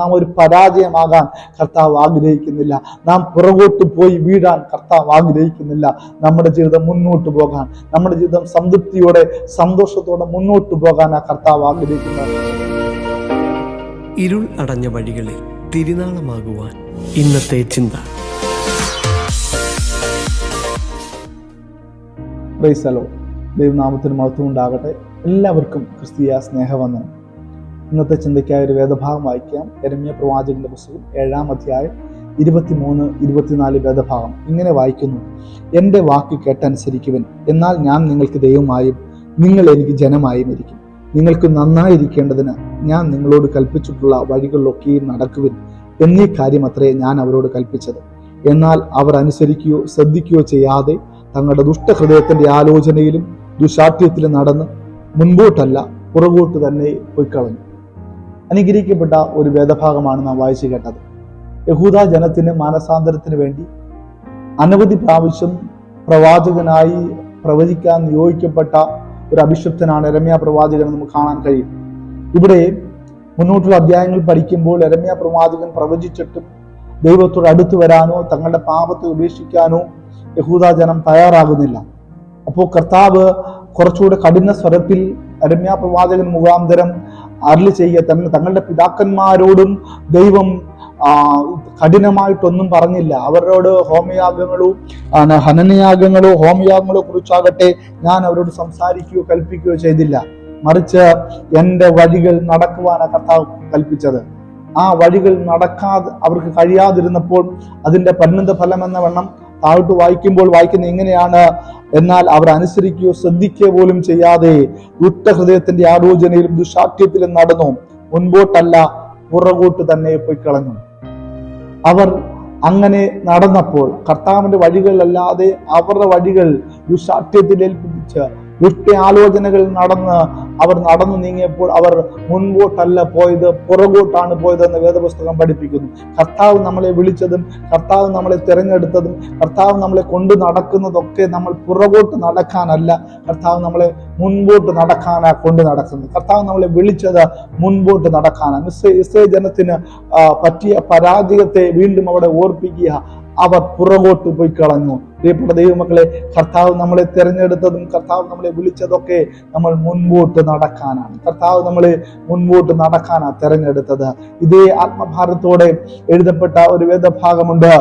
നാം ഒരു പരാജയമാകാൻ കർത്താവ് ആഗ്രഹിക്കുന്നില്ല. നാം പുറകോട്ട് പോയി വീഴാൻ കർത്താവ് ആഗ്രഹിക്കുന്നില്ല. നമ്മുടെ ജീവിതം മുന്നോട്ട് പോകാൻ, നമ്മുടെ ജീവിതം സംതൃപ്തിയോടെ സന്തോഷത്തോടെ മുന്നോട്ട് പോകാൻ ആ കർത്താവ് ആഗ്രഹിക്കുന്നത്. ഇരുൾ അടഞ്ഞ വഴികളിൽ തിരുനാളമാകുവാൻ ഇന്നത്തെ ചിന്ത. Praise the Lord. ദൈവനാമത്തിന് മഹത്വം ഉണ്ടാകട്ടെ. എല്ലാവർക്കും ക്രിസ്തീയ സ്നേഹവന്ദനം. ഇന്നത്തെ ചിന്തയ്ക്കായ ഒരു വേദഭാഗം വായിക്കാം. യെരമ്യാ പ്രവാചകന്റെ പുസ്തകം 7-ാം അധ്യായം 23-24 വേദഭാഗം ഇങ്ങനെ വായിക്കുന്നു: എൻ്റെ വാക്ക് കേട്ടനുസരിക്കുവൻ, എന്നാൽ ഞാൻ നിങ്ങൾക്ക് ദൈവമായും നിങ്ങൾ എനിക്ക് ജനമായും ഇരിക്കും. നിങ്ങൾക്ക് നന്നായിരിക്കേണ്ടതിന് ഞാൻ നിങ്ങളോട് കൽപ്പിച്ചിട്ടുള്ള വഴികളിലൊക്കെയും നടക്കുവിൻ എന്നീ കാര്യം അത്രേ ഞാൻ അവരോട് കൽപ്പിച്ചത്. എന്നാൽ അവർ അനുസരിക്കുകയോ ശ്രദ്ധിക്കുകയോ ചെയ്യാതെ തങ്ങളുടെ ദുഷ്ടഹൃദയത്തിന്റെ ആലോചനയിലും ദുശാഠ്യത്തിലും നടന്ന് മുൻപോട്ടല്ല പുറകോട്ട് തന്നെ പോയിക്കളഞ്ഞു. അനുഗ്രഹിക്കപ്പെട്ട ഒരു വേദഭാഗമാണ് നാം വായിച്ചു കേട്ടത്. യഹൂദ ജനത്തിന് മാനസാന്തരത്തിന് വേണ്ടി അനവധി പ്രാവശ്യം പ്രവാചകനായി പ്രവചിക്കാൻ നിയോഗിക്കപ്പെട്ട ഒരു അഭിഷിക്തനാണ് യെരമ്യാ പ്രവാചകൻ നമുക്ക് കാണാൻ കഴിയും. ഇവിടെ മുന്നോട്ടുള്ള അധ്യായങ്ങൾ പഠിക്കുമ്പോൾ യെരമ്യാ പ്രവാചകൻ പ്രവചിച്ചിട്ടും ദൈവത്തോട് അടുത്തു വരാനോ തങ്ങളുടെ പാപത്തെ ഉപേക്ഷിക്കാനോ യഹൂദ ജനം തയ്യാറാകുന്നില്ല. അപ്പോൾ കർത്താവ് കുറച്ചുകൂടെ കഠിന സ്വരത്തിൽ യെരമ്യാ പ്രവാചകൻ മുഖാന്തരം അരുളി ചെയ്യുക, തങ്ങളുടെ പിതാക്കന്മാരോടും ദൈവം കഠിനമായിട്ടൊന്നും പറഞ്ഞില്ല. അവരോട് ഹനനയാഗങ്ങളോ ഹോമയാഗങ്ങളോ കുറിച്ചാകട്ടെ ഞാൻ അവരോട് സംസാരിക്കുകയോ കൽപ്പിക്കുകയോ ചെയ്തില്ല. മറിച്ച് എൻ്റെ വഴികൾ നടക്കുവാനാണ് കർത്താവ് കൽപ്പിച്ചത്. ആ വഴികൾ നടക്കാതെ അവർക്ക് കഴിയാതിരുന്നപ്പോൾ അതിന്റെ പരിണിത ഫലം എന്ന വണ്ണം താഴോട്ട് വായിക്കുമ്പോൾ വായിക്കുന്ന ഇങ്ങനെയാണ്: എന്നാൽ അവർ അനുസരിക്കുകയോ ശ്രദ്ധിക്കുകയോ പോലും ചെയ്യാതെ ദുഷ്ടഹൃദയത്തിന്റെ ആലോചനയിലും ദുശാഠ്യത്തിലും നടന്നു, മുൻപോട്ടല്ല പുറകോട്ട് തന്നെ പോയി കളഞ്ഞു. അവർ അങ്ങനെ നടന്നപ്പോൾ കർത്താവിന്റെ വഴികളല്ലാതെ അവരുടെ വഴികൾ ദുശാഠ്യത്തിൽ ഏൽപ്പിച്ച് ദുഷ്ട ആലോചനകൾ അവർ നടന്നു നീങ്ങിയപ്പോൾ അവർ മുൻപോട്ടല്ല പോയത്, പുറകോട്ടാണ് പോയതെന്ന് വേദപുസ്തകം പഠിപ്പിക്കുന്നു. കർത്താവ് നമ്മളെ വിളിച്ചതും കർത്താവ് നമ്മളെ തിരഞ്ഞെടുത്തതും കർത്താവ് നമ്മളെ കൊണ്ടു നടക്കുന്നതൊക്കെ നമ്മൾ പുറകോട്ട് നടക്കാനല്ല, കർത്താവ് നമ്മളെ മുൻപോട്ട് നടക്കാനാ കൊണ്ടു നടക്കുന്നത്. കർത്താവ് നമ്മളെ വിളിച്ചത് മുൻപോട്ട് നടക്കാനാണ്. ഇസ്രായേൽ ജനത്തിന് പറ്റിയ പരാജയത്തെ വീണ്ടും അവിടെ ഓർപ്പിക്കുക. അവർ പുറകോട്ട് പോയി കളഞ്ഞു. പ്രിയപ്പെട്ട ദൈവമക്കളെ, കർത്താവ് നമ്മളെ തിരഞ്ഞെടുത്തതും കർത്താവ് നമ്മളെ വിളിച്ചതൊക്കെ നമ്മൾ മുൻപോട്ട് നടക്കാനാണ്. കർത്താവ് നമ്മളെ മുൻപോട്ട് നടക്കാനാണ് തിരഞ്ഞെടുത്തത്. ഇതേ ആത്മഭാരത്തോടെ എഴുതപ്പെട്ട ഒരു വേദഭാഗമുണ്ട്.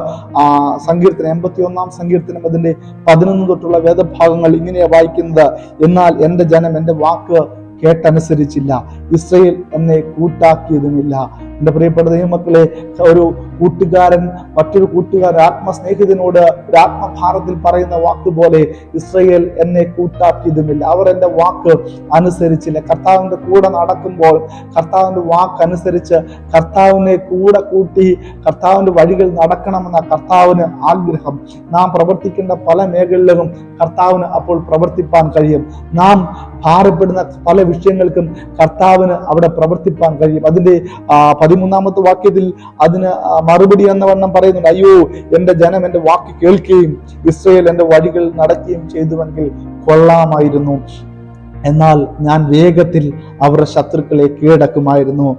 സങ്കീർത്തനം 81-ാം സങ്കീർത്തനം അതിന്റെ 11 തൊട്ടുള്ള വേദഭാഗങ്ങൾ ഇങ്ങനെയാ വായിക്കുന്നത്: എന്നാൽ എൻ്റെ ജനം എൻ്റെ വാക്ക് കേട്ടനുസരിച്ചില്ല, ഇസ്രായേൽ എന്നെ കൂട്ടാക്കിയതുമില്ല. എൻ്റെ പ്രിയപ്പെട്ട ദൈവമക്കളെ, ഒരു കൂട്ടുകാരൻ മറ്റൊരു കൂട്ടുകാരൻ ആത്മസ്നേഹിതനോട് ഒരു ആത്മഭാരത്തിൽ പറയുന്ന വാക്കുപോലെ ഇസ്രായേൽ എന്നെ കൂട്ടാക്കിയതുമില്ല. അവർ എൻ്റെ വാക്ക് അനുസരിച്ചില്ല. കർത്താവിൻ്റെ കൂടെ നടക്കുമ്പോൾ കർത്താവിൻ്റെ വാക്കനുസരിച്ച് കർത്താവിനെ കൂടെ കൂട്ടി കർത്താവിൻ്റെ വഴികൾ നടക്കണമെന്ന കർത്താവിന് ആഗ്രഹം. നാം പ്രവർത്തിക്കേണ്ട പല മേഖലകളിലും കർത്താവിന് അപ്പോൾ പ്രവർത്തിപ്പാൻ കഴിയും. നാം ഭാരപ്പെടുന്ന പല വിഷയങ്ങൾക്കും കർത്താവിന് അവിടെ പ്രവർത്തിപ്പാൻ കഴിയും. അതിന്റെ 13-ാമത്തെ വാക്യത്തിൽ അതിന് മറുപടി എന്ന വണ്ണം പറയുന്നുണ്ട്: അയ്യോ, എൻ്റെ ജനം എൻ്റെ വാക്ക് കേൾക്കുകയും ഇസ്രായേൽ എൻ്റെ വഴികൾ നടക്കുകയും ചെയ്തുവെങ്കിൽ കൊള്ളാമായിരുന്നു. എന്നാൽ ഞാൻ വേഗത്തിൽ അവരുടെ ശത്രുക്കളെ കീഴടക്കുമായിരുന്നു.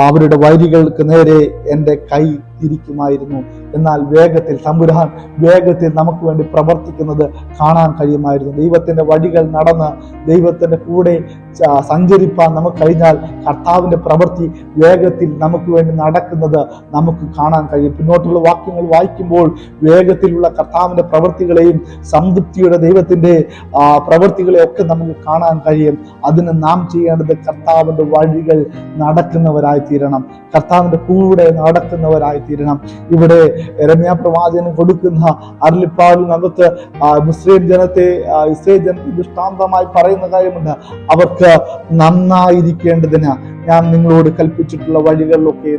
അവരുടെ വൈരികൾക്ക് നേരെ എൻ്റെ കൈ തിരിക്കുമായിരുന്നു. എന്നാൽ വേഗത്തിൽ തമ്പുരാൻ വേഗത്തിൽ നമുക്ക് വേണ്ടി പ്രവർത്തിക്കുന്നത് കാണാൻ കഴിയുമായിരുന്നു. ദൈവത്തിന്റെ വഴികൾ നടന്ന് ദൈവത്തിന്റെ കൂടെ സഞ്ചരിപ്പാൻ നമുക്ക് കഴിഞ്ഞാൽ കർത്താവിന്റെ പ്രവൃത്തി വേഗത്തിൽ നമുക്ക് വേണ്ടി നടക്കുന്നത് നമുക്ക് കാണാൻ കഴിയും. പിന്നോട്ടുള്ള വാക്യങ്ങൾ വായിക്കുമ്പോൾ വേഗത്തിലുള്ള കർത്താവിന്റെ പ്രവൃത്തികളെയും സംതൃപ്തിയുടെ ദൈവത്തിന്റെ പ്രവൃത്തികളെയും ഒക്കെ നമുക്ക് കാണാൻ കഴിയും. അതിന് നാം ചെയ്യേണ്ടത് കർത്താവിന്റെ വഴികൾ നടക്കുന്നവരായി തീരണം, കർത്താവിന്റെ കൂടെ നടക്കുന്നവരായി തീരണം. ഇവിടെ യെരമ്യാ പ്രവാചകൻ കൊടുക്കുന്ന അരുളിപ്പാടിനകത്ത് ഇസ്രായേൽ ജനത്തെ ദൃഷ്ടാന്തമായി പറയുന്ന കാര്യമുണ്ട്: അവർക്ക് നന്നായിരിക്കേണ്ടതിന് ഞാൻ നിങ്ങളോട് കൽപ്പിച്ചിട്ടുള്ള വഴികളിലൊക്കെ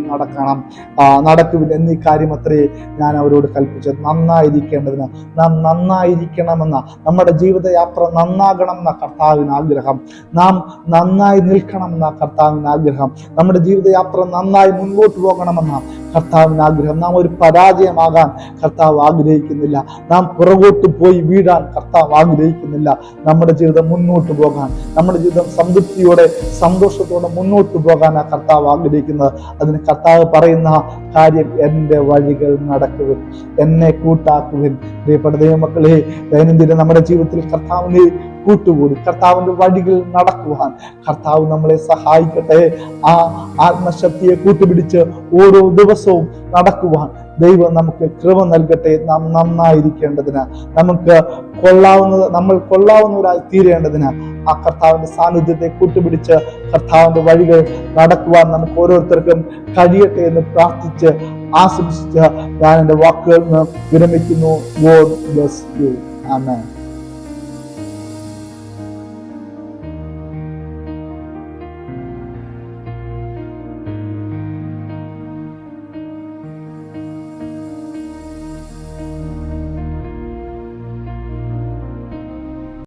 നടക്കുവിൻ എന്നീ കാര്യം അത്രേ ഞാൻ അവരോട് കൽപ്പിച്ചത്. നന്നായിരിക്കേണ്ടതിന് നാം നന്നായിരിക്കണമെന്ന, നമ്മുടെ ജീവിതയാത്ര നന്നാകണമെന്ന കർത്താവിന് ആഗ്രഹം. നാം നന്നായി നിൽക്കണമെന്ന കർത്താവിന് ആഗ്രഹം. നമ്മുടെ ജീവിതയാത്ര നന്നായി മുൻപോട്ട് പോകണമെന്ന കർത്താവിന് ആഗ്രഹം. നാം ഒരു പരാജയമാകാൻ കർത്താവ് ആഗ്രഹിക്കുന്നില്ല. നാം പുറകോട്ട് പോയി വീഴാൻ കർത്താവ് ആഗ്രഹിക്കുന്നില്ല. നമ്മുടെ ജീവിതം മുന്നോട്ട് പോകാൻ, നമ്മുടെ ജീവിതം സംതൃപ്തിയോടെ സന്തോഷത്തോടെ മുന്നോട്ട് മുന്നോട്ട് പോകാനാണ് കർത്താവ് ആഗ്രഹിക്കുന്നത്. അതിന് കർത്താവ് പറയുന്ന കാര്യം, എൻ്റെ വഴികൾ നടക്കുവിൻ, എന്നെ കൂട്ടാക്കുവിൻ. പ്രിയപ്പെട്ട ദൈവമക്കളെ, ദൈനംദിനം നമ്മുടെ ജീവിതത്തിൽ കർത്താവിനെ കൂട്ടുകൂടി കർത്താവിന്റെ വഴികൾ നടക്കുവാൻ കർത്താവ് നമ്മളെ സഹായിക്കട്ടെ. ആ ആത്മശക്തിയെ കൂട്ടുപിടിച്ച് ഓരോ ദിവസവും നടക്കുവാൻ ദൈവം നമുക്ക് കൃപ നൽകട്ടെ. നാം നന്നായിരിക്കേണ്ടതിന്, നമ്മൾ കൊള്ളാവുന്നവരായി തീരേണ്ടതിന് ആ കർത്താവിന്റെ സാന്നിധ്യത്തെ കൂട്ടുപിടിച്ച് കർത്താവിന്റെ വഴികൾ നടക്കുവാൻ നമുക്ക് ഓരോരുത്തർക്കും കഴിയട്ടെ എന്ന് പ്രാർത്ഥിച്ച് ആശംസിച്ച് ഞാൻ എൻ്റെ വാക്കുകളിൽ നിന്ന് വിരമിക്കുന്നു. God bless you. ആമേൻ.